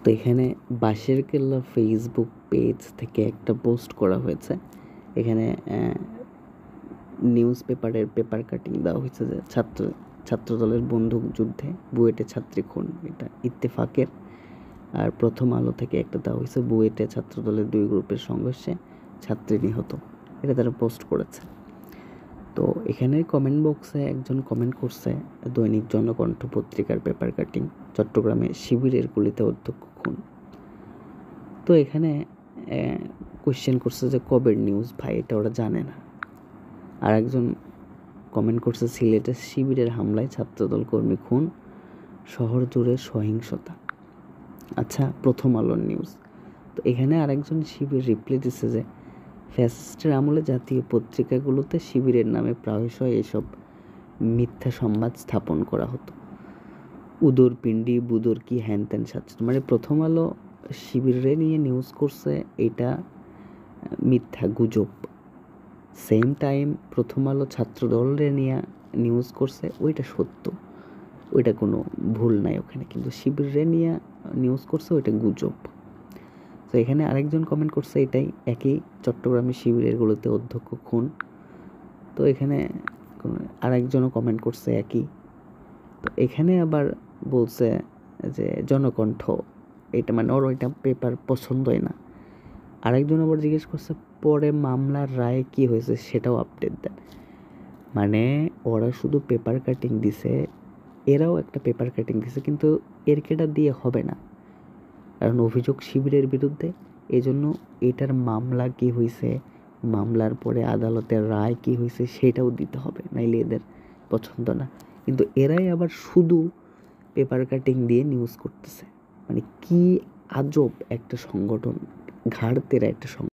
তো এখানে বাঁশের কেল্লা ফেসবুক পেজ থেকে একটা পোস্ট করা হয়েছে। এখানে নিউজ পেপারের পেপার কাটিং দেওয়া হয়েছে যে ছাত্রদলের বন্দুক যুদ্ধে বুয়েটে ছাত্রী খুন, এটা ইত্তেফাকের। আর প্রথম আলো থেকে একটা দেওয়া হয়েছে বুয়েটে ছাত্রদলের 2 গ্রুপের সংঘর্ষে ছাত্রী নিহত, এটা তারা পোস্ট করেছে। তো এখানে কমেন্ট বক্সে একজন কমেন্ট করছে, দৈনিক জনকণ্ঠ পত্রিকার পেপার কাটিং, চট্টগ্রামে শিবিরের গুলিতে অধ্যক্ষ খুন। তো এখানে কোয়েশ্চেন করছে যে কবের নিউজ ভাই, এটা ওরা জানে না। আর একজন কমেন্ট করছে, সিলেটে শিবিরের হামলায় ছাত্রদল কর্মী খুন, শহর জুড়ে সহিংসতা। আচ্ছা, প্রথম আলোর নিউজ। তো এখানে আরেকজন শিবির রিপ্লাই দিচ্ছে যে ফ্যাসিস্টের আমলে জাতীয় পত্রিকাগুলোতে শিবিরের নামে প্রায়শই এসব মিথ্যা সংবাদ স্থাপন করা হতো, উদর পিণ্ডি বুদর কি হ্যান ত্যান সাজত। মানে প্রথম আলো শিবিরে নিয়ে নিউজ করছে, এটা মিথ্যা গুজব। সেম টাইম প্রথম আলো ছাত্রদলের নিয়ে নিউজ করছে, ওইটা সত্য, ওইটা কোনো ভুল নাই ওখানে। কিন্তু শিবিরে নিয়ে নিউজ করছে, ওইটা গুজব। তো এখানে আরেকজন কমেন্ট করছে এটাই একই, চট্টগ্রামে শিবিরের গুলোতে অধ্যক্ষ খুন। তো এখানে আরেকজনও কমেন্ট করছে একই। তো এখানে আবার বলছে যে জনকণ্ঠ, এটা মানে ওর ওইটা পেপার পছন্দই না। আরেকজন আবার জিজ্ঞেস করছে পরে মামলার রায় কি হয়েছে সেটাও আপডেট দেন। মানে ওরা শুধু পেপার কাটিং দিছে, এরাও একটা পেপার কাটিং দিছে, কিন্তু এর কেটা দিয়ে হবে না, কারণ অভিযোগ শিবিরের বিরুদ্ধে। এজন্য এটার মামলা কি হয়েছে, মামলার পরে আদালতের রায় কি হয়েছে সেটাও দিতে হবে, নাইলে এদের পছন্দ না। কিন্তু এরাই আবার শুধু পেপার কাটিং দিয়ে নিউজ করতেছে। মানে কি আজব একটা সংগঠন, ঘাড় তেরা একটা সংগঠন।